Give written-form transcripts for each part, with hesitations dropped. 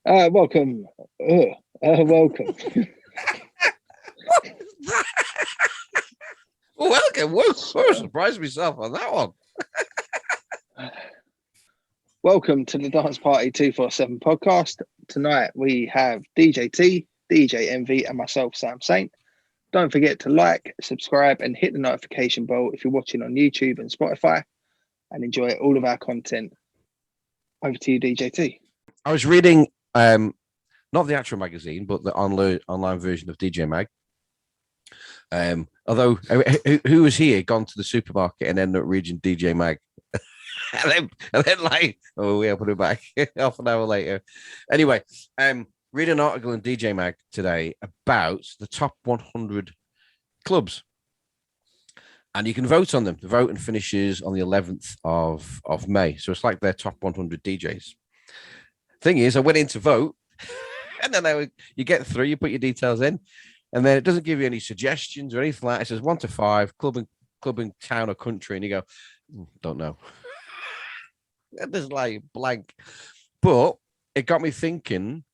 Welcome. Welcome. Welcome. Whoa, surprised myself on that one. Welcome to the Dance Party 247 podcast. Tonight we have DJ T, DJ Envy, and myself, Sam Saint. Don't forget to like, subscribe, and hit the notification bell if you're watching on YouTube and Spotify, and enjoy all of our content. Over to you, DJ T. I was reading, not the actual magazine, but the online version of DJ Mag. Although, who was here, gone to the supermarket and ended up reading DJ Mag? and then like, oh, we opened it back half an hour later. Anyway, read an article in DJ Mag today about the top 100 clubs. And you can vote on them. The voting finishes on the 11th of May. So it's like their top 100 DJs. Thing is, I went in to vote, and then you get through, you put your details in, and then it doesn't give you any suggestions or anything like that. It says 1 to 5, club in town or country, and you go, don't know. There's like blank. But it got me thinking,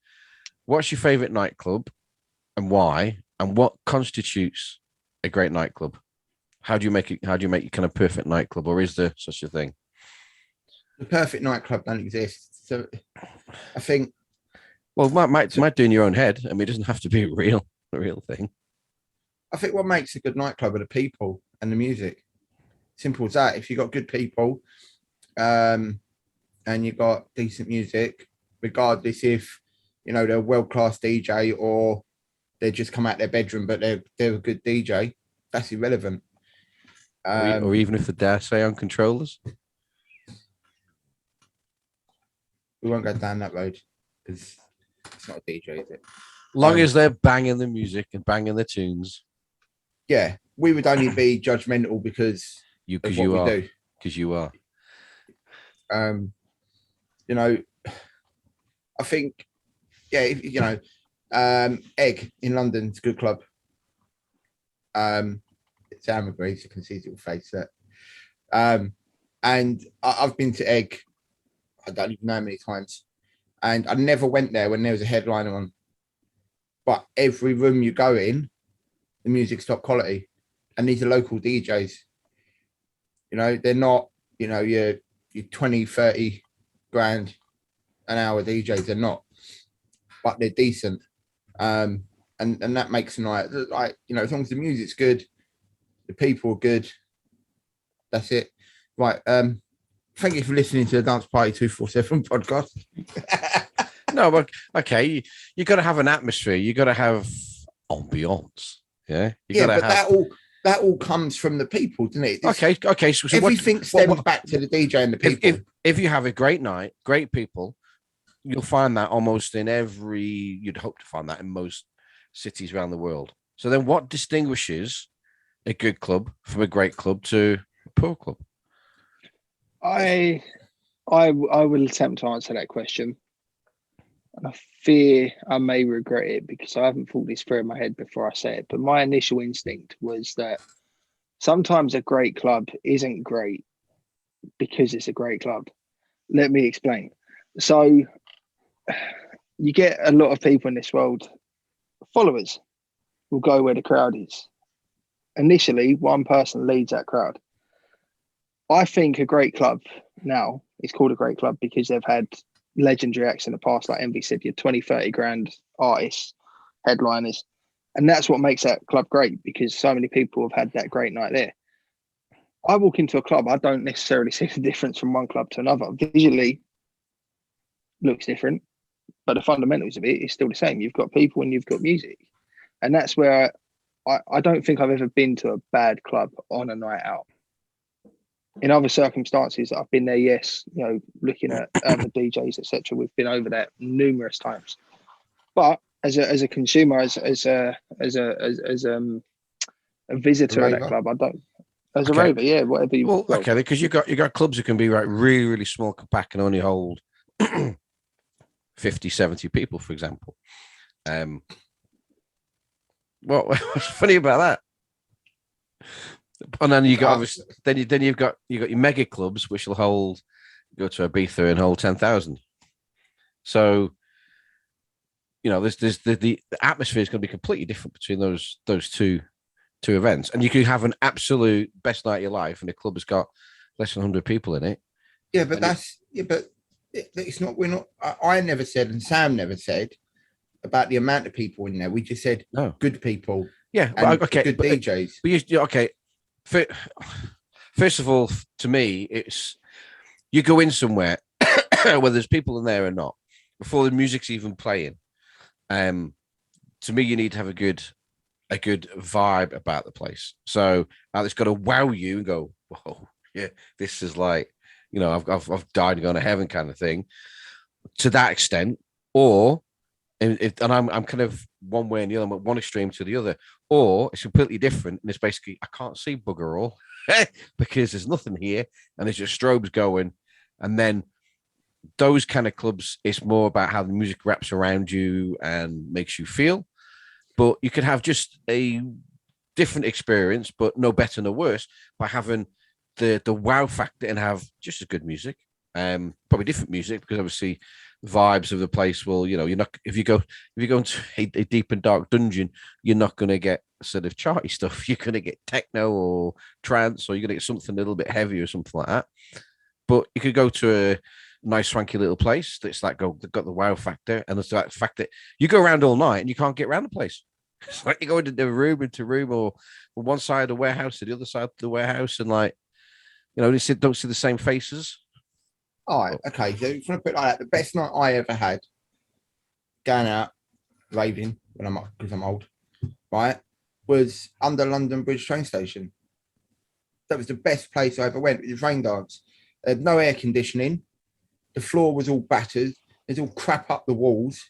what's your favorite nightclub and why? And what constitutes a great nightclub? How do you make your kind of perfect nightclub, or is there such a thing? The perfect nightclub don't exist. So I think, well, might do in your own head. I mean, it doesn't have to be a real thing. I think what makes a good nightclub are the people and the music. Simple as that. If you've got good people, and you've got decent music, regardless if they're a world-class DJ or they just come out their bedroom, but they're a good DJ, that's irrelevant. Or even if they dare say on controllers. We won't go down that road because it's not a DJ, is it? Long as they're banging the music and banging the tunes. Yeah, we would only be judgmental because you are. I think, Egg in London's a good club. Sam agrees. You can see his little face there. And I've been to Egg, I don't even know how many times, and I never went there when there was a headliner on. But every room you go in, the music's top quality, and these are local DJs. They're not, your 20, 30 grand an hour DJs. They're not, but they're decent. And that makes a night, like, as long as the music's good, the people are good, that's it. Right. Thank you for listening to the Dance Party 247 podcast. No, but okay, you got to have an atmosphere. You got to have ambiance. Yeah. That all comes from the people, doesn't it? Okay. So everything stems back to the DJ and the people. If you have a great night, great people, you'll find that almost in you'd hope to find that in most cities around the world. So then what distinguishes a good club from a great club to a poor club? I will attempt to answer that question. And I fear I may regret it because I haven't thought this through in my head before I say it. But my initial instinct was that sometimes a great club isn't great because it's a great club. Let me explain. So you get a lot of people in this world, followers will go where the crowd is. Initially, one person leads that crowd. I think a great club now is called a great club because they've had legendary acts in the past, like Envy said, your 20, 30 grand artists, headliners. And that's what makes that club great because so many people have had that great night there. I walk into a club, I don't necessarily see the difference from one club to another. Visually, looks different, but the fundamentals of it is still the same. You've got people and you've got music. And that's where I don't think I've ever been to a bad club on a night out. In other circumstances, I've been there, yes, looking at the DJs, etc. We've been over there numerous times. But as a consumer, as a visitor at that club, I don't. As a raver, yeah, whatever you. Well, okay, because you got clubs that can be like really, really small, compact, and only hold 50, 70 people, for example. What's funny about that? And then you got obviously, then you've got your mega clubs, which will go to Ibiza and hold 10,000. So there's the atmosphere is going to be completely different between those two events, and you could have an absolute best night of your life, and the club has got less than 100 people in it. Yeah, but it's not. We're not. I never said, and Sam never said about the amount of people in there. We just said good people. Yeah, and okay, good DJs. But okay. First of all, to me, it's you go in somewhere whether there's people in there or not before the music's even playing. To me, you need to have a good vibe about the place. So it's got to wow you and go, whoa, yeah, this is like, I've died and gone to heaven kind of thing. To that extent, or and I'm kind of one way and the other, I'm one extreme to the other, or it's completely different and it's basically I can't see bugger all because there's nothing here and there's just strobes going, and then those kind of clubs, it's more about how the music wraps around you and makes you feel. But you could have just a different experience, but no better, no worse, by having the wow factor and have just as good music, probably different music, because obviously the vibes of the place will, you're not, if you go into a deep and dark dungeon, you're not going to get sort of charty stuff. You're going to get techno or trance, or you're going to get something a little bit heavy or something like that. But you could go to a nice swanky little place that's like got the wow factor, and it's that fact that you go around all night and you can't get around the place. It's like you go into room or from one side of the warehouse to the other side of the warehouse, and like, they don't see the same faces. All right, okay. So if you want to put it like that, the best night I ever had going out raving because I'm old, right, was under London Bridge train station. That was the best place I ever went. It was rain dance. No air conditioning. The floor was all battered. There's all crap up the walls.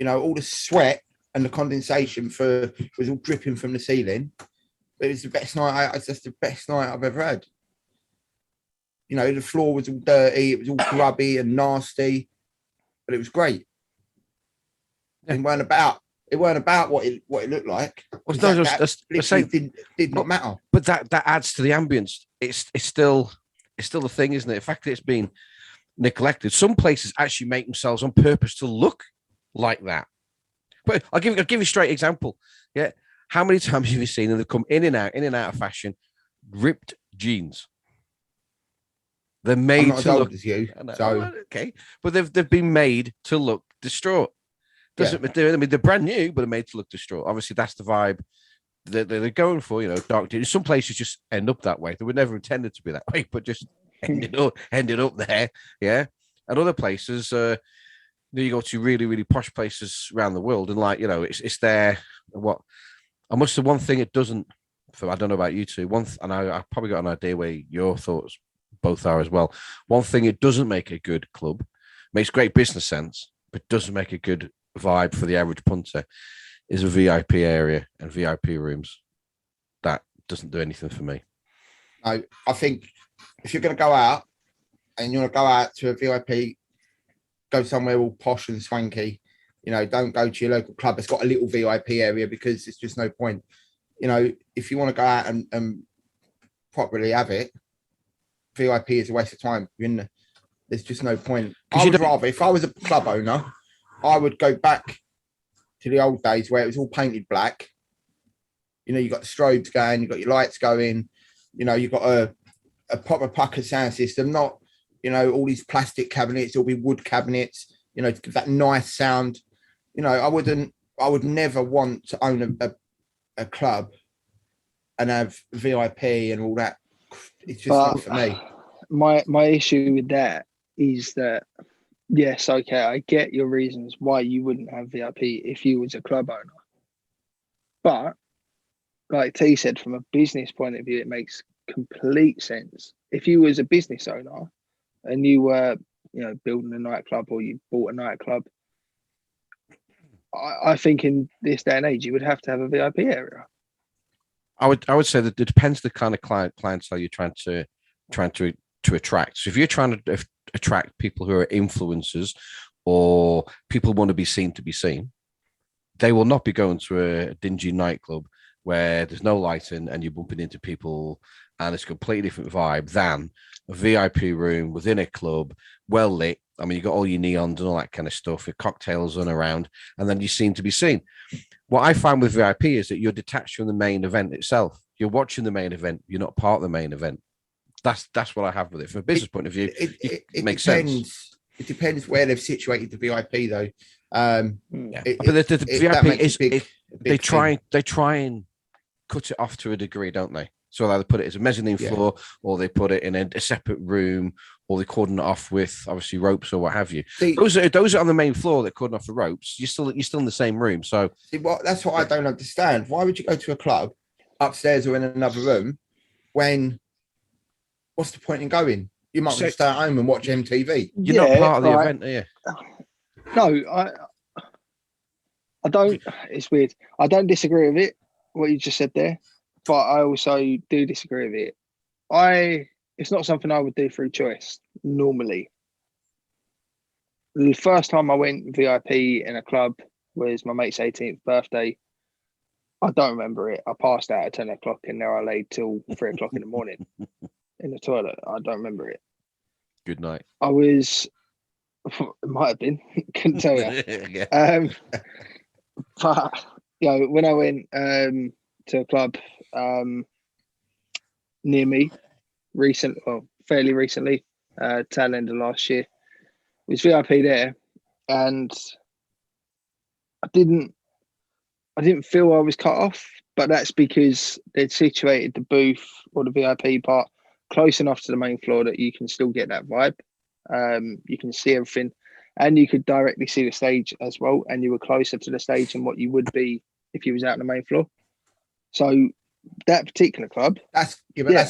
All the sweat and the condensation was all dripping from the ceiling. It was the best night. It's just the best night I've ever had. The floor was all dirty. It was all grubby and nasty, but it was great. Yeah. It weren't about what it looked like. Well, did not matter. But that adds to the ambience. It's still a thing, isn't it? The fact that it's been neglected. Some places actually make themselves on purpose to look like that. But I'll give you a straight example. Yeah, how many times have you seen them come in and out of fashion, ripped jeans? They're made to look as you, so okay, but they've been made to look distraught. I mean, they're brand new, but they're made to look distraught. Obviously, that's the vibe that they're going for. Dark jeans. Some places just end up that way. They were never intended to be that way, but just ended up there. Yeah, and other places, you go to really, really posh places around the world, and like it's there. What I must say, one thing it doesn't. I don't know about you two. And I probably got an idea where your thoughts both are as well. One thing it doesn't make a good club, makes great business sense, but doesn't make a good vibe for the average punter, is a VIP area and VIP rooms. That doesn't do anything for me. No, I think if you're going to go out and you want to go out to a VIP, go somewhere all posh and swanky. Don't go to your local club that's got a little VIP area, because it's just no point. If you want to go out and properly have it, VIP is a waste of time. There's just no point. I would rather, if I was a club owner, I would go back to the old days where it was all painted black. You got the strobes going, you got your lights going, you've got a proper pucker sound system, not, all these plastic cabinets, it'll be wood cabinets, to give that nice sound. I would never want to own a club and have VIP and all that. It's just not for me. My issue with that is that, yes, okay, I get your reasons why you wouldn't have VIP if you was a club owner. But like T said, from a business point of view, it makes complete sense. If you was a business owner and you were, building a nightclub, or you bought a nightclub, I think in this day and age, you would have to have a VIP area. I would say that it depends the kind of clientele you're trying to attract. So if you're trying to attract people who are influencers, or people want to be seen, they will not be going to a dingy nightclub where there's no lighting and you're bumping into people and it's a completely different vibe than a VIP room within a club, well lit. I mean, you got all your neons and all that kind of stuff, your cocktails on around, and then you seem to be seen. What I find with VIP is that you're detached from the main event itself. You're watching the main event. You're not part of the main event. That's what I have with it. From a business point of view, it makes sense. It depends where they've situated the VIP, though. Yeah, but the VIP is they try and cut it off to a degree, don't they? So either put it as a mezzanine floor, or they put it in a separate room, or they cordon it off with obviously ropes or what have you. Those are on the main floor that cordon off the ropes. You're still in the same room. So that's what I don't understand. Why would you go to a club upstairs or in another room when? What's the point in going? You might stay at home and watch MTV. You're not part of the event, are you? No, I don't. It's weird. I don't disagree with it, what you just said there, but I also do disagree with it. It's not something I would do through choice normally. The first time I went VIP in a club was my mate's 18th birthday. I don't remember it. I passed out at 10 o'clock and there I lay till 3 o'clock in the morning in the toilet. I don't remember it. Good night. It might have been, couldn't tell you. Yeah. But when I went to a club near me fairly recently, tail end of last year, it was VIP there, and I didn't feel I was cut off, but that's because they'd situated the booth or the VIP part close enough to the main floor that you can still get that vibe. You can see everything, and you could directly see the stage as well, and you were closer to the stage than what you would be if you was out on the main floor. So that particular club, that's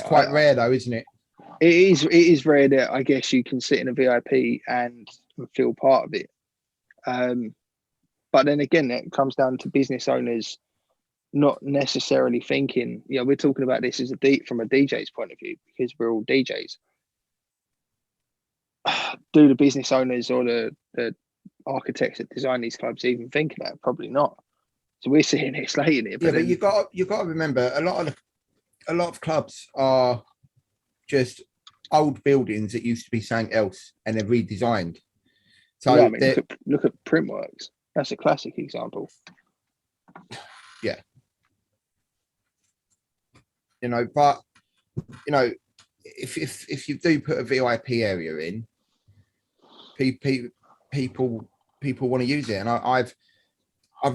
quite rare though, isn't it? It is rare that I guess you can sit in a VIP and feel part of it. But then again, it comes down to business owners not necessarily thinking, we're talking about this as from a DJ's point of view, because we're all DJs. Do the business owners or the architects that design these clubs even think of that? Probably not. So we're sitting here slating it. But you've got to remember, a lot of clubs are just old buildings that used to be something else and they're redesigned. So look at Printworks. That's a classic example. Yeah. But if you do put a VIP area in, people want to use it, and I've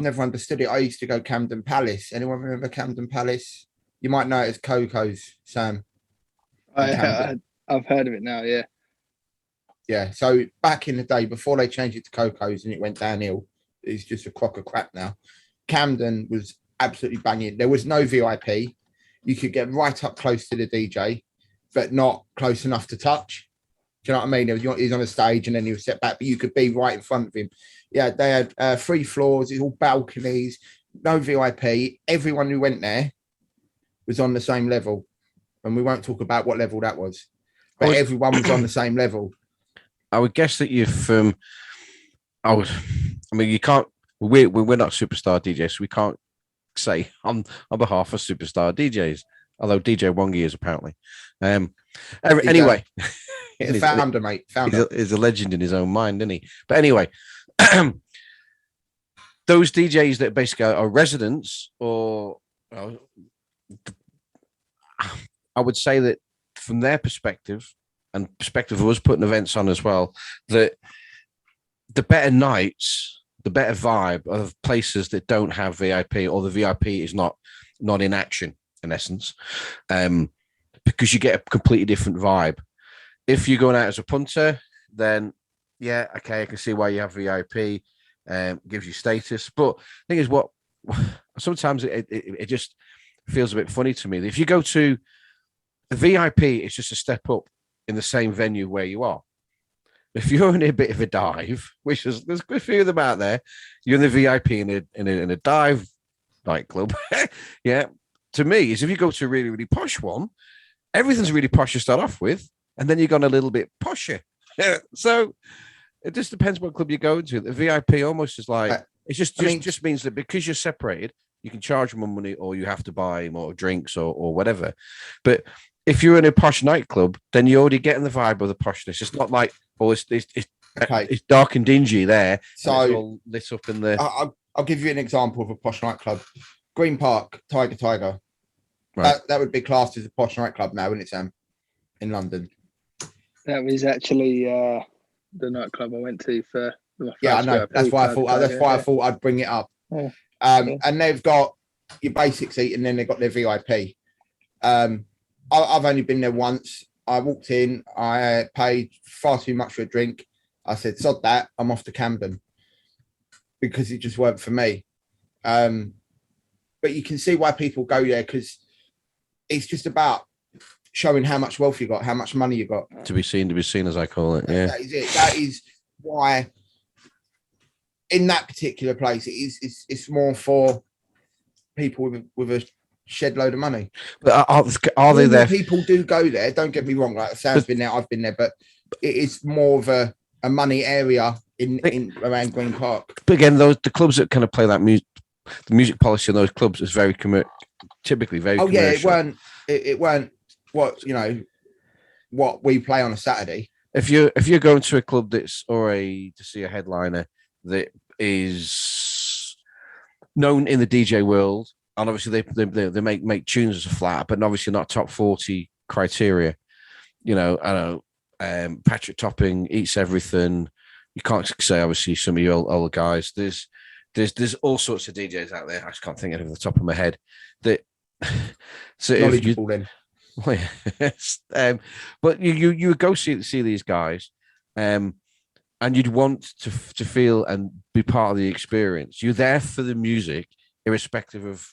never understood it. I used to go Camden Palace. Anyone remember Camden Palace? You might know it as Coco's, Sam. I've heard of it now. Yeah. Yeah. So back in the day, before they changed it to Coco's and it went downhill, it's just a crock of crap now. Camden was absolutely banging. There was no VIP. You could get right up close to the DJ, but not close enough to touch. Do you know what I mean? He's on a stage and then he was set back, but you could be right in front of him. Yeah, they had 3 floors, it's all balconies, no VIP. Everyone who went there was on the same level. And we won't talk about what level that was, but everyone was on the same level. I would guess that you can't, we're not superstar DJs, so we can't say on behalf of superstar DJs, although DJ Wongi is apparently. Anyway. He's a founder, mate. He's a legend in his own mind, isn't he? But anyway, those DJs that basically are residents, or I would say that from their perspective and perspective of us putting events on as well, that the better nights, the better vibe of places that don't have VIP, or the VIP is not in action in essence, because you get a completely different vibe. If you're going out as a punter, then yeah, okay, I can see why you have VIP, gives you status. But the thing is, sometimes it just feels a bit funny to me. If you go to the VIP, it's just a step up in the same venue where you are. If you're in a bit of a dive, which there's a few of them out there, you're in the VIP in a dive nightclub. Yeah, to me, is if you go to a really, really posh one, everything's really posh to start off with, and then you're going a little bit posher. So it just depends what club you go to. The VIP almost is like it just means that because you're separated, you can charge more money, or you have to buy more drinks or whatever. But if you're in a posh nightclub, then you're already getting the vibe of the poshness. It's not like, oh, Okay. it's dark and dingy there. So and it's all lit up in the. I'll give you an example of a posh nightclub. Green Park, Tiger. Right. That would be classed as a posh nightclub now, wouldn't it, Sam? In London. That was actually the nightclub I went to for my first Yeah, I know. That's why I thought. I thought I'd bring it up. Yeah. And they've got your basic seat, and then they've got their VIP. I've only been there once. I walked in. I paid far too much for a drink. I said, "Sod that! I'm off to Camden," because it just weren't for me. But you can see why people go there, because it's just about showing how much wealth you got, how much money you got. To be seen, as I call it. Yeah, that is it. That is why in that particular place it's more for people with a shed load of money. But are they there? People do go there. Don't get me wrong. Like Sam's been there, I've been there, but it is more of a money area in around Green Park. But again, the clubs that kind of play that music, the music policy in those clubs is very typically very. Oh commercial. yeah, it weren't what we play on a Saturday. If you're going to a club to see a headliner that is known in the DJ world, and obviously they make tunes as a flat, but obviously not top 40 criteria. I know Patrick Topping, Eats Everything. You can't say obviously some of your older guys. There's all sorts of DJs out there. I just can't think of it off the top of my head. That so if you then. Well, yes. But you would go see these guys, and you'd want to feel and be part of the experience. You're there for the music, irrespective of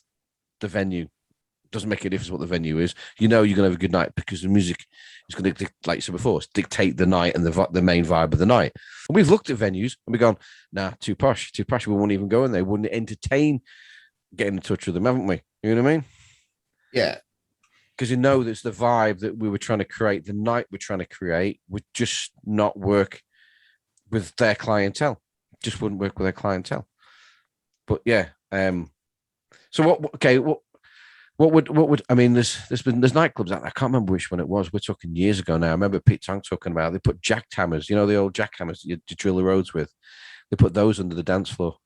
the venue. It doesn't make a difference what the venue is. You're going to have a good night because the music is going to, like I said before, dictate the night and the main vibe of the night. And we've looked at venues and we've gone, nah, too posh. We wouldn't even go in there. We wouldn't entertain getting in touch with them, haven't we? You know what I mean? Yeah. Because that's the vibe that we were trying to create, the night we're trying to create would just not work with their clientele. Just wouldn't work with their clientele. But yeah. So what would I mean? There's nightclubs out there. I can't remember which one it was. We're talking years ago now. I remember Pete Tong talking about they put jackhammers, the old jackhammers you drill the roads with. They put those under the dance floor.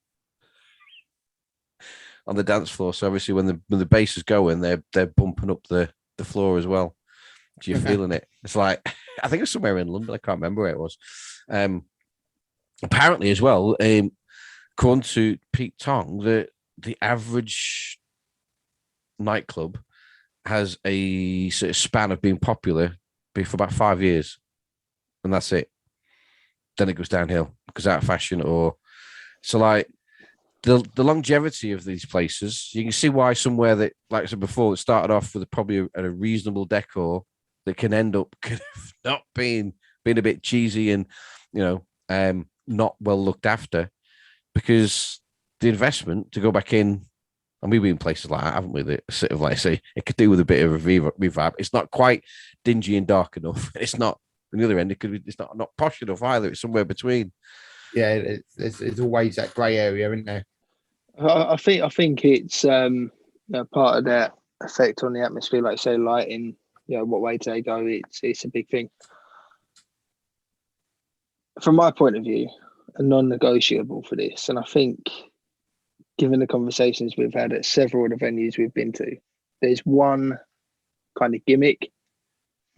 On the dance floor. So obviously when the bass is going, they're bumping up the floor as well. You're feeling it. It's like I think it's somewhere in London. I can't remember where it was. Apparently as well, according to Pete Tong, the average nightclub has a sort of span of being popular for about 5 years, and that's it. Then it goes downhill, goes out of fashion, or so like. The longevity of these places, you can see why somewhere that, like I said before, it started off with probably a reasonable decor that can end up kind of not being a bit cheesy and, not well looked after, because the investment to go back in, and we've been in places like that, haven't we? That sort of like say it could do with a bit of a reverb. It's not quite dingy and dark enough. It's not on the other end. It could be. It's not posh enough either. It's somewhere between. Yeah, there's always that grey area, isn't there? I think it's part of that effect on the atmosphere, like say lighting. What way do they go? It's a big thing. From my point of view, a non-negotiable for this, and I think, given the conversations we've had at several of the venues we've been to, there's one kind of gimmick,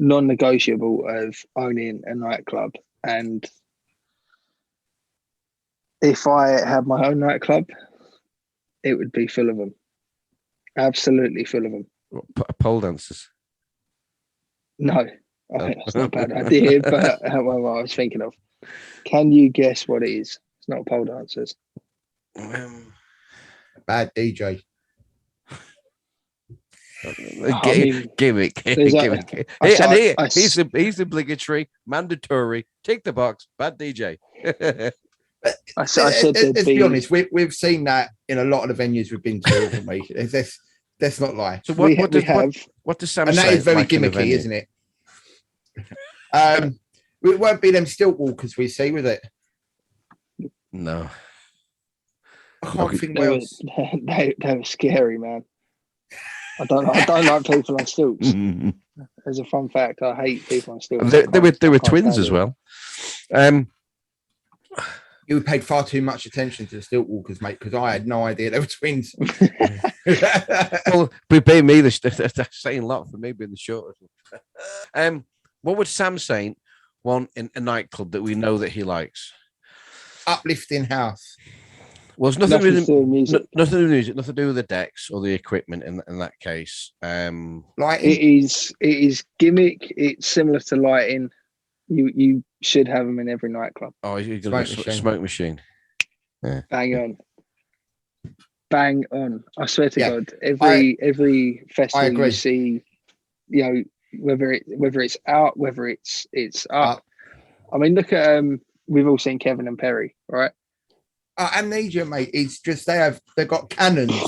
non-negotiable of owning a nightclub. And if I had my own nightclub, it would be full of them. Absolutely full of them. Pole dancers? No, that's not a bad idea, but what I was thinking of. Can you guess what it is? It's not pole dancers. Bad DJ. Gimmick. He's obligatory, mandatory. Tick the box. Bad DJ. I said let's be honest. We've seen that in a lot of the venues we've been to, haven't we? Let's not lie. So what does Sam and say? That is very like gimmicky, isn't it? It won't be them stilt walkers we see with it. No. I can't think they were scary, man. I don't like people on stilts. As a fun fact, I hate people on stilts. They were twins as well. You paid far too much attention to the stilt walkers, mate, because I had no idea they were twins. Well, being me, that's saying a lot for me being the shortest. What would Sam Saint want in a nightclub that we know that he likes? Uplifting house. Well, there's nothing to do with music. nothing to do with music, nothing to do with the decks or the equipment in that case. Lighting. It is gimmick. It's similar to lighting. You should have them in every nightclub. Oh, you're going to be smoke machine. Yeah. Bang on. I swear to God, every festival you see, whether it's out, whether it's up. I mean, look at we've all seen Kevin and Perry, right? Amnesia, mate. It's just they've got cannons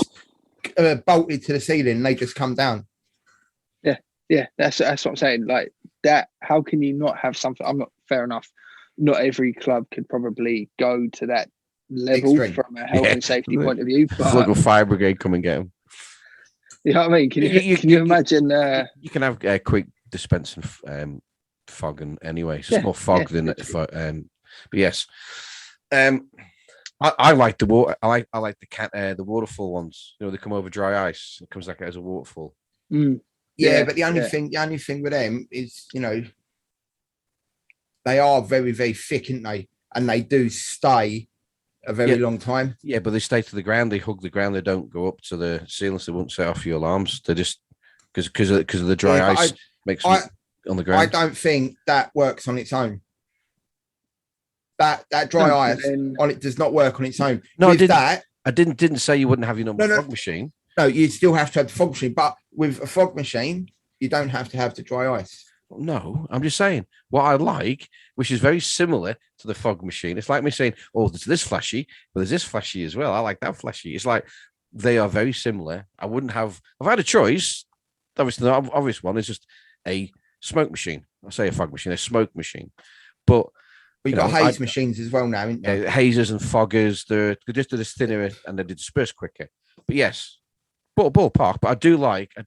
bolted to the ceiling and they just come down. Yeah, that's what I'm saying. Like that, how can you not have something? I'm not fair enough. Not every club could probably go to that level from a health and safety point of view. But local fire brigade come and get them. You know what I mean? Can you imagine? You can have a quick dispensing fog, and anyway, it's more fog than it. But yes, I like the water. I like the waterfall ones. They come over dry ice. It comes like as a waterfall. Yeah, but the only thing with them is, they are very, very thick, aren't they? And they do stay a very long time. Yeah, but they stay to the ground. They hug the ground. They don't go up to the ceiling, so they won't set off your alarms. They just because of the dry ice makes them on the ground. I don't think that works on its own. That dry ice on it does not work on its own. No, I didn't say you wouldn't have your normal fog machine. No, you still have to have the fog machine, but with a fog machine, you don't have to have the dry ice. No, I'm just saying what I like, which is very similar to the fog machine. It's like me saying, "Oh, there's this flashy, but there's this flashy as well. I like that flashy." It's like they are very similar. I wouldn't have. If I had a choice, obviously the obvious one is just a smoke machine. I say a fog machine, a smoke machine, but. You've got haze machines as well now, haven't you? Yeah, hazers and foggers. They're just this thinner and they disperse quicker. But yes, ballpark. But I do like a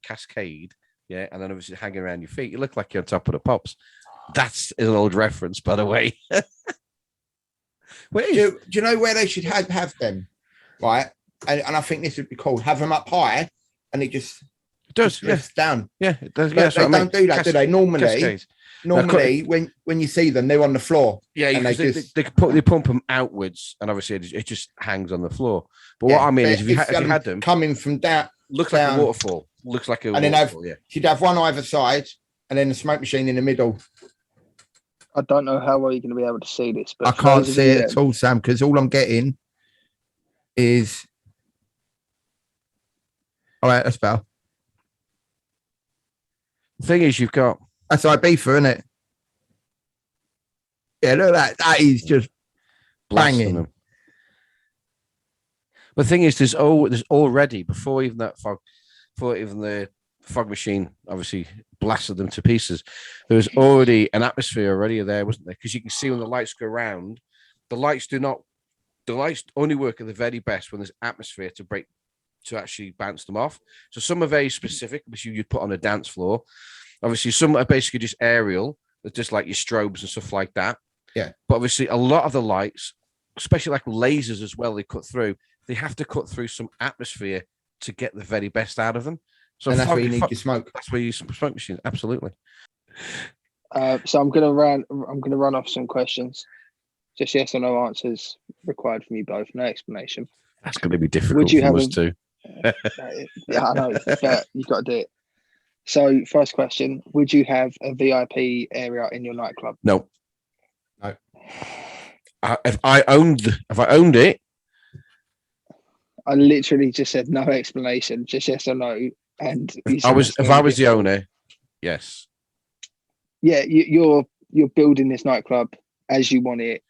cascade. Yeah, and then obviously hanging around your feet, you look like you're on top of the pops. That's an old reference, by the way. Do you know where they should have them? Right, and I think this would be cool. Have them up high, and it just lifts down. Yeah, it does. But they don't do that, do they? Normally, when you see them, they're on the floor. Yeah, and they pump them outwards, and obviously it just hangs on the floor. But what I mean is, if you had them coming from down, looks like a waterfall. Looks like a and waterfall. Then you'd have one either side, and then the smoke machine in the middle. I don't know how well you're going to be able to see this, but I can't see it at all, Sam, because all I'm getting is. All right, that's better. The thing is, you've got. That's Ibiza, isn't it? Yeah, look at that. That is just banging. Them. But the thing is, there's already before even the fog machine obviously blasted them to pieces. There was already an atmosphere already there, wasn't there? Because you can see when the lights go around, the lights only work at the very best when there's atmosphere to actually bounce them off. So some are very specific, which you'd put on a dance floor. Obviously, some are basically just aerial, just like your strobes and stuff like that. Yeah. But obviously, a lot of the lights, especially like lasers as well, they cut through. They have to cut through some atmosphere to get the very best out of them. So and that's where you need your smoke. That's where you use smoke machine. Absolutely. So I'm gonna run off some questions. Just yes or no answers required from you both. No explanation. That's going to be difficult. Would you have us too? Yeah, I know. But you've got to do it. So, first question: would you have a VIP area in your nightclub? No. If I owned it, I literally just said no explanation, just yes or no. And if I was the owner, yes. Yeah, you're building this nightclub as you want it.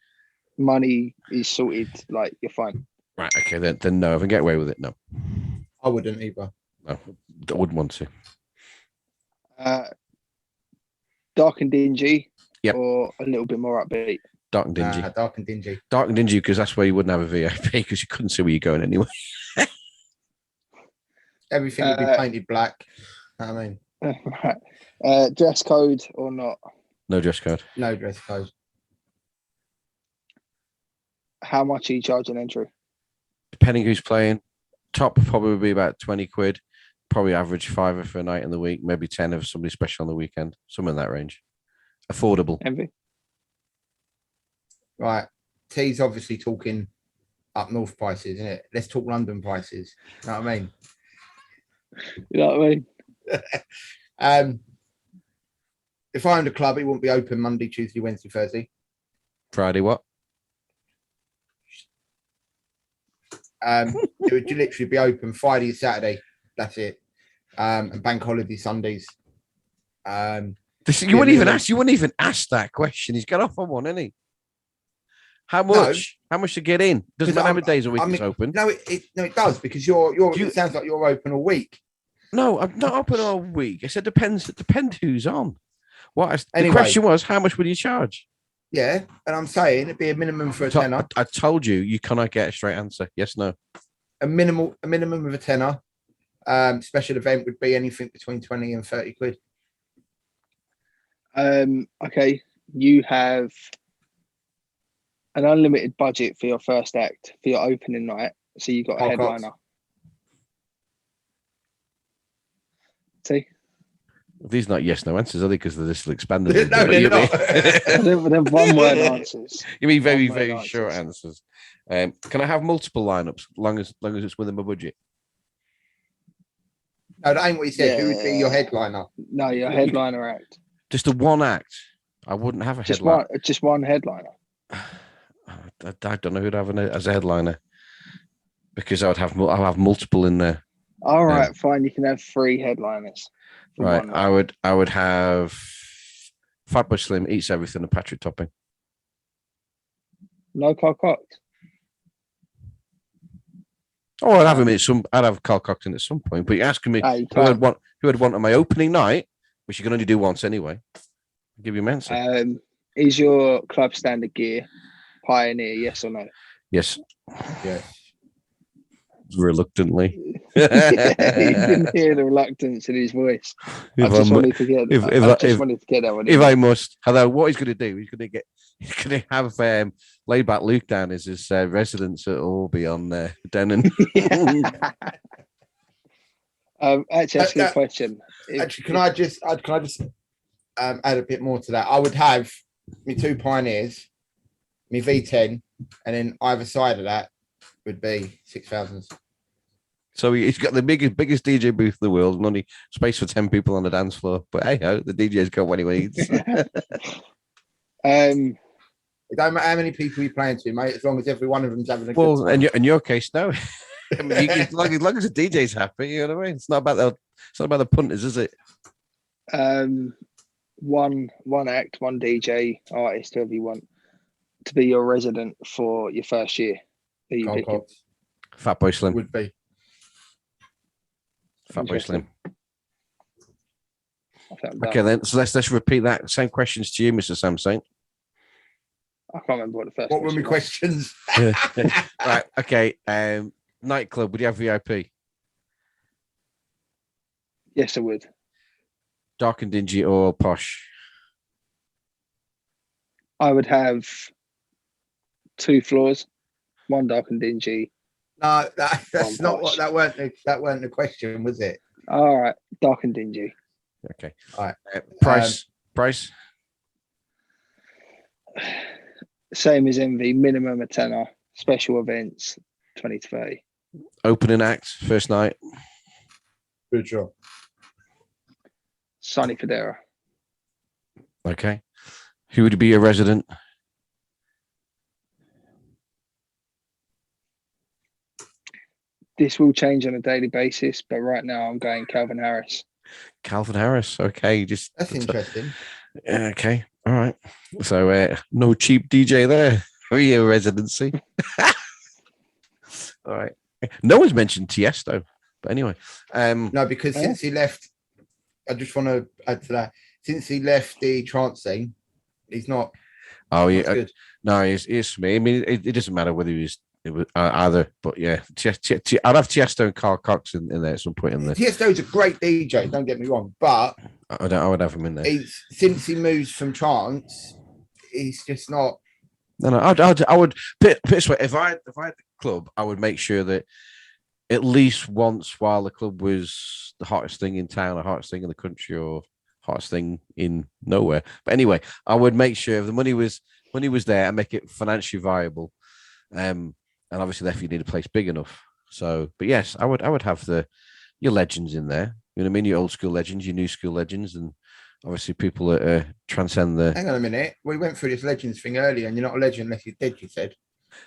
Money is sorted, like you're fine. Right. Okay. Then no. If I can get away with it, no. I wouldn't either. No, I wouldn't want to. Dark and dingy, yep. Or a little bit more upbeat. Dark and dingy. Dark and dingy. Dark and dingy because that's where you wouldn't have a VIP because you couldn't see where you're going anyway. Everything would be painted black. I mean, right. Dress code or not? No dress code. no dress code. How much are you charging entry? Depending who's playing, top probably would be about 20 quid. Probably average £5 for a night in the week, maybe 10 if somebody special on the weekend. Somewhere in that range. Affordable. Envy? Right. T's obviously talking up north prices, isn't it? Let's talk London prices. You know what I mean? You know what I mean? If I owned a club, it wouldn't be open Monday, Tuesday, Wednesday, Thursday. Friday, what? It would literally be open Friday, Saturday. That's it. And bank holiday Sundays. You wouldn't even ask. You wouldn't even ask that question. He's got off on one, isn't he? How much? How much to get in? Doesn't matter how many days a week it's open. No, it does because it sounds like you're open all week. No, I'm not open all week. I said depends. It depends who's on. The Anyway. question was, how much would you charge? Yeah, and I'm saying it'd be a minimum for a tenner. I told you cannot get a straight answer. Yes, no. A minimum of a tenner. Special event would be anything between 20 and 30 quid. Okay, you have an unlimited budget for your first act for your opening night, so you got a headliner. See, these not yes no answers, are they? Because they're still expanding. No, they're not. They're one word answers. You mean very short answers. Can I have multiple lineups, long as it's within my budget? No, that ain't what you said. Who would be your headliner? No, your headliner act. Just a one act. I wouldn't have a headliner. Just one headliner. I don't know who'd have as a headliner because I'll have multiple in there. All right, fine. You can have 3 headliners. Right, I would have Fatboy Slim eats everything and Patrick Topping. No Carl Cox. Oh, I'd have him at I'd have Carl Cox in at some point. But you're asking me who I'd want on my opening night, which you can only do once anyway. I'll give you an answer. Is your club standard gear Pioneer? Yes or no? Yes. Yes. Reluctantly. You can hear the reluctance in his voice. I just wanted to get that one. If I must, although what he's going to do, he's going to have laid back Luke down as his residence at Orby on Denon. Actually, that's a good question. Can I just add a bit more to that? I would have me 2 Pioneers, me V10, and then either side of that would be 6,000s. So he's got the biggest DJ booth in the world and only space for 10 people on the dance floor. But hey ho, the DJ's got what he needs. It don't matter how many people you're playing to, mate, as long as every one of them's having a good time. In your case, no. I mean, as long as the DJ's happy, you know what I mean? It's not about the punters, is it? One act, one DJ, artist, whoever you want to be your resident for your first year. Are you picking? Fatboy Slim. Would be. Fatboy Slim. Okay, then. So let's repeat that. Same questions to you, Mr. Sam Saint. I can't remember what the first. What were my questions? Right. Okay. Nightclub. Would you have VIP? Yes, I would. Dark and dingy or posh? I would have 2 floors, 1 dark and dingy. No, that's not what that weren't the question, was it? All right, dark and dingy. Okay. All right. Price. Same as MV, minimum a tenner. Special events, 20 to 30. Opening act, first night. Good job. Sonny Federa. Okay. Who would be a resident? This will change on a daily basis, but right now I'm going Calvin Harris. Calvin Harris. Okay. That's interesting. Okay. All right. So no cheap DJ there for your residency. All right. No one's mentioned Tiesto, but anyway. No, because since he left, I just want to add to that. Since he left the trance scene, he's not. Oh yeah. Good. No, it's me. I mean, it doesn't matter whether he's it was either. But yeah, I'd have Tiesto and Carl Cox in there at some point in there. Tiesto's a great DJ. Don't get me wrong, but I would have him in there. Since he moves from trance, he's just not. No. I would put it this way: if I had the club, I would make sure that at least once while the club was the hottest thing in town, or hottest thing in the country, or hottest thing in nowhere. But anyway, I would make sure if the money was there and make it financially viable. And obviously, therefore, you need a place big enough. So, but yes, I would have your legends in there. You know what I mean? Your old school legends, your new school legends, and obviously people that transcend the. Hang on a minute. We went through this legends thing earlier, and you're not a legend unless you're dead. You said.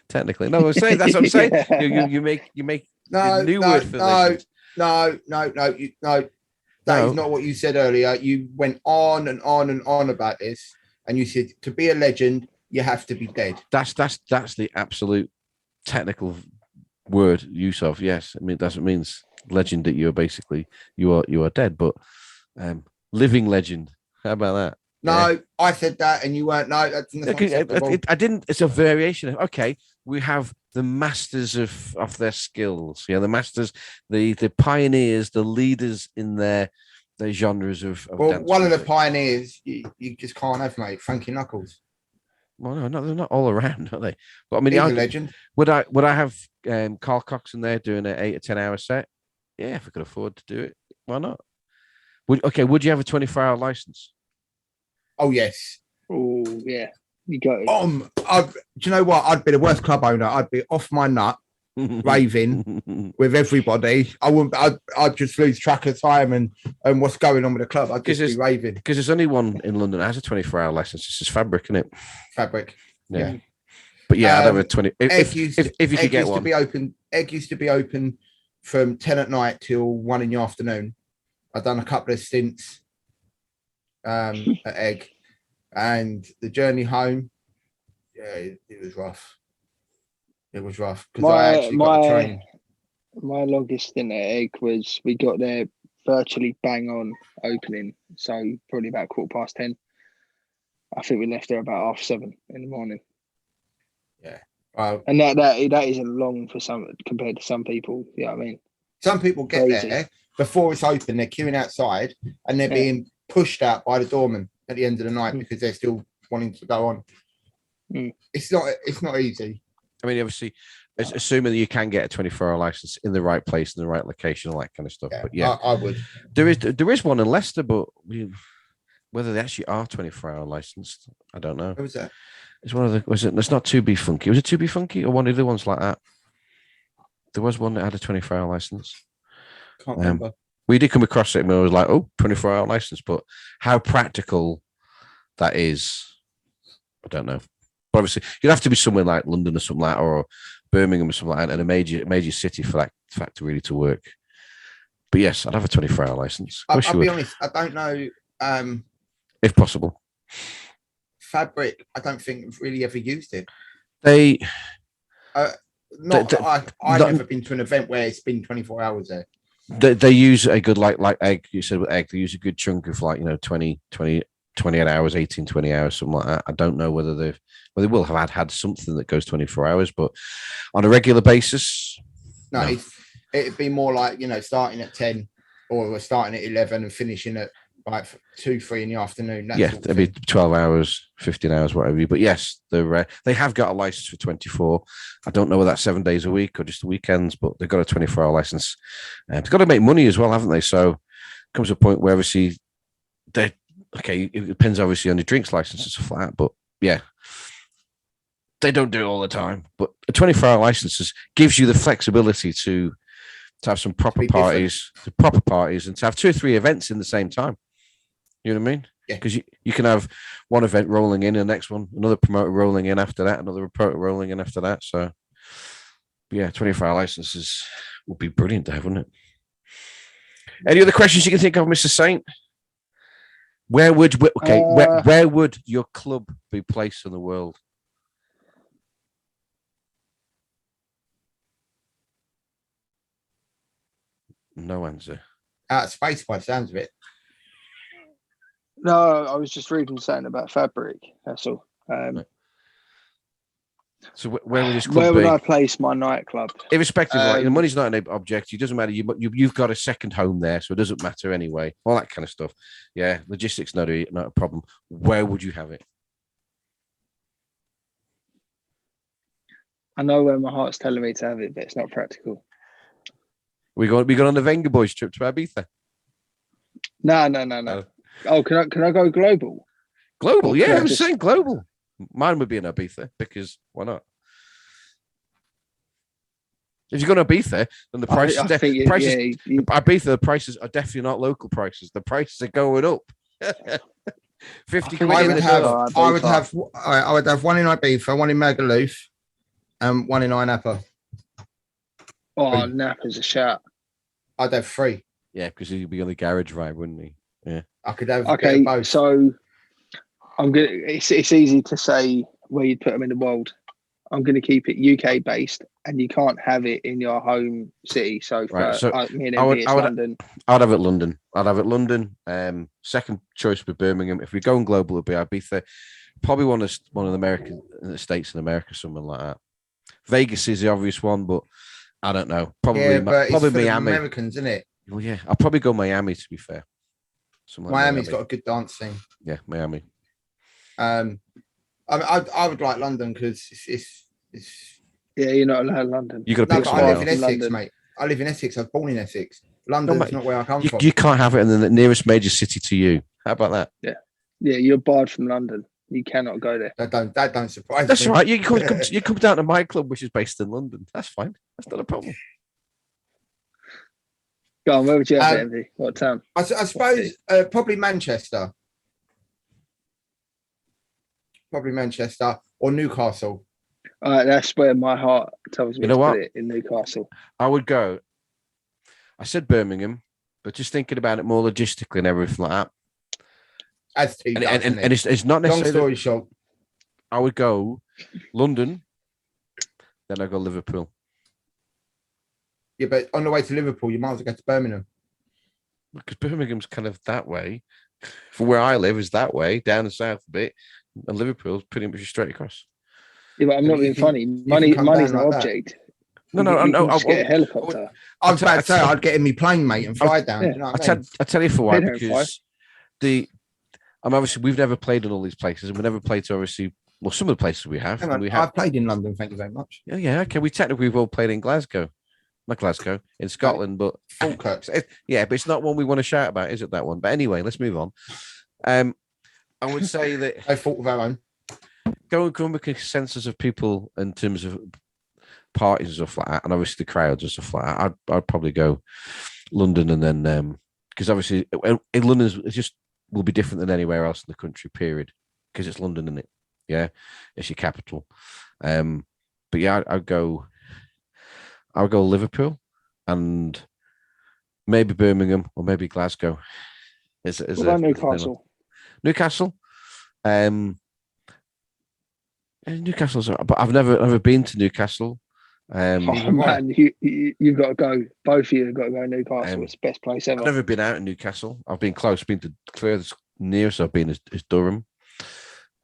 Technically, no. I'm saying that's what I'm saying. Yeah. You make No, a new word for legend. No. That is not what you said earlier. You went on and on and on about this, and you said to be a legend, you have to be dead. That's the absolute technical word use of. Yes, I mean that's what it means. Legend that you are basically you are dead, but living legend. How about that? No, Yeah. I said that, and you weren't. No, that's not acceptable. I didn't. It's a variation of okay. We have the masters of their skills. Yeah, the masters, the pioneers, the leaders in their genres of well, dance one of the music. pioneers you just can't have, mate. Frankie Knuckles. Well, no, they're not all around, are they? But I mean, He's a legend. Would I have Carl Cox in there doing an 8 or 10 hour set? Yeah, if I could afford to do it, why not? Would you have a 24-hour license? Oh yes. Oh yeah, you got it. Do you know what? I'd be the worst club owner. I'd be off my nut, raving with everybody. I wouldn't. I'd just lose track of time and what's going on with the club. I'd just be raving. Because there's only one in London that has a 24-hour license. It's just Fabric, isn't it? Fabric. Yeah. But yeah, I'd have a 20. If you could get one. Egg used to be open from 10 at night till 1 in the afternoon. I've done a couple of stints at Egg, and the journey home, yeah, it was rough. It was rough because I actually got the train. My longest stint at Egg was we got there virtually bang on opening, so probably about 10:15. I think we left there about 7:30 in the morning. Yeah, and that isn't long for some compared to some people. You know what I mean? Some people get there before it's open. They're queuing outside and they're being pushed out by the doorman at the end of the night because they're still wanting to go on. It's not easy. I mean, obviously, assuming that you can get a 24-hour license in the right place, in the right location, all that kind of stuff. Yeah, but yeah, I would. There is one in Leicester, but whether they actually are 24-hour licensed, I don't know. What was that? It's one of the. Was it? It's not 2B Funky. Was it 2B Funky or one of the ones like that? There was one that had a 24-hour license. Can't remember. We did come across it and we was like, 24-hour license, but how practical that is, I don't know. But obviously, you'd have to be somewhere like London or something like that, or Birmingham or something like that, and a major city for that fact really to work. But yes, I'd have a 24-hour license. I'll be honest, I don't know. If possible. Fabric, I don't think really ever used it. I've never been to an event where it's been 24 hours there. They use a good like Egg. You said with Egg, they use a good chunk of 28 hours, 18, 20 hours, something like that. I don't know whether they will have had something that goes 24 hours, but on a regular basis. No. It'd be more like, starting at 10 or we're starting at 11 and finishing at like 2, 3 in the afternoon. It'd be 12 hours, 15 hours, whatever. But yes, they have got a license for 24. I don't know whether that's 7 days a week or just the weekends, but they've got a 24-hour license. They've got to make money as well, haven't they? So comes a point where obviously it depends obviously on the drinks license and stuff like that. But yeah, they don't do it all the time. But a 24-hour license gives you the flexibility to have some proper parties, and to have 2 or 3 events in the same time. You know what I mean? Yeah. Because you can have one event rolling in, and the next one, another promoter rolling in after that, another promoter rolling in after that. So, yeah, 24-hour licenses would be brilliant to have, wouldn't it? Any other questions you can think of, Mr. Saint? Where would your club be placed in the world? No answer. Out of space by the sounds of it. No, I was just reading something about Fabric. That's all. So where would this club Where would be? I place my nightclub? Irrespective of like, the money's not an object. It doesn't matter. You've got a second home there, so it doesn't matter anyway. All that kind of stuff. Yeah, logistics not a problem. Where would you have it? I know where my heart's telling me to have it, but it's not practical. We got on the Wenger boys trip to Ibiza. No. Oh, can I go global? Global, Or yeah, can I I was just- saying global. Mine would be in Ibiza because why not? If you're going to Ibiza, then the prices, I think Ibiza, the prices are definitely not local prices. The prices are going up. 50 quid I in would the have- door. I would have one in Ibiza, one in Magaluf, and one in Napa. Oh, Napa's a shout. I'd have 3. Yeah, because he'd be on the garage ride, wouldn't he? Yeah. I could have a bit Okay, of both. so I'm gonna. It's easy to say where you'd put them in the world. I'm going to keep it UK based, and you can't have it in your home city. So, Right, so me and I would- it's I would- London. I'd have it London. Second choice would be Birmingham. If we're going global, it'd be Ibiza. Probably one of the American the states in America, something like that. Vegas is the obvious one, but I don't know. Probably but probably it's for the Miami. Americans, isn't it? Well, yeah, I'll probably go Miami to be fair. Something like Miami's Miami. got a good dance scene. Yeah, Miami. I would like London because it's Yeah, you're not allowed London. You got to no, pick but somewhere I live in else. Essex, London. mate. I live in Essex. I was born in Essex. London's mate, not where I come from. You can't have it in the nearest major city to you. How about that? Yeah, you're barred from London. You cannot go there. That don't surprise That's me. all right. You come down to my club, which is based in London. That's fine. That's not a problem. Go on, where would you have it, Envy? What town? I suppose probably Manchester. Probably Manchester or Newcastle. That's where my heart tells me You know to what? put it, in Newcastle. I would go. I said Birmingham, but just thinking about it more logistically and everything like that. As to And it's not long necessarily. story short. I would go London, then I go Liverpool. Yeah, but on the way to Liverpool, you might as well go to Birmingham. Because Birmingham's kind of that way. From where I live is that way, down the south a bit, and Liverpool's pretty much straight across. Yeah, but I'm not being funny. Money's come no down like that. object. No, You no, can just get a helicopter. I was about to say I'd get in my plane, mate, and fly down. yeah. You know what I mean? I tell you for why, They don't because obviously we've never played in all these places, and we never played to obviously some of the places we have. Hang And on, we have I've played in London, thank you very much. yeah, okay. We've all played in Glasgow. Not Glasgow, in Scotland, but Falkirk. yeah, but it's not one we want to shout about, is it? That one. But anyway, let's move on. I would say that I fought with our own. going with a consensus of people in terms of parties and stuff like that, and obviously the crowds and stuff like that, I'd probably go London, and then because obviously in London it just will be different than anywhere else in the country. Period, because it's London, isn't it? Yeah, it's your capital. But yeah, I'd go Liverpool, and maybe Birmingham or maybe Glasgow. What about Newcastle? Newcastle. Newcastle's, but I've never been to Newcastle. Oh, man, you've got to go. Both of you have got to go Newcastle. It's the best place ever. I've never been out in Newcastle. I've been close. Been to furthest nearest I've been is Durham.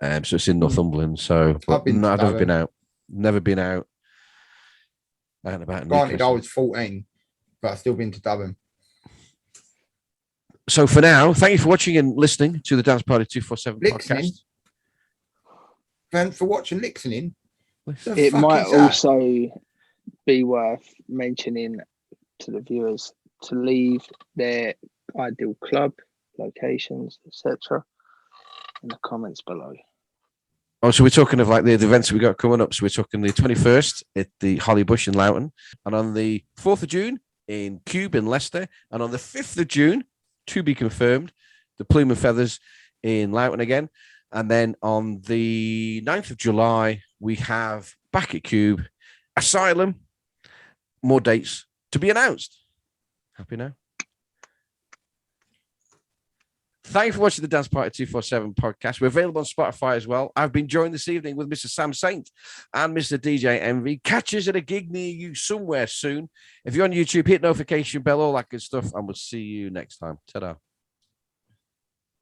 So it's in Northumberland. So I've never been out. Never been out. Out and about. Granted, I was 14, but I've still been to Dublin. So for now, thank you for watching and listening to the Dance Party 247 Listening? podcast. Thanks for watching, listening. It might also be worth mentioning to the viewers to leave their ideal club, locations, etc. in the comments below. Oh, so we're talking of like the events we got coming up. So we're talking the 21st at the Holly Bush in Loughton, and on the 4th of June in Cube in Leicester, and on the 5th of June, to be confirmed, the Plume and Feathers in Loughton again. And then on the 9th of July, we have back at Cube, Asylum, more dates to be announced. Happy now? Thank you for watching the Dance Party 247 podcast. We're available on Spotify as well. I've been joined this evening with Mr. Sam Saint and Mr. DJ Envy. Catch us at a gig near you somewhere soon. If you're on YouTube, hit notification bell, all that good stuff, and we'll see you next time. Ta-da.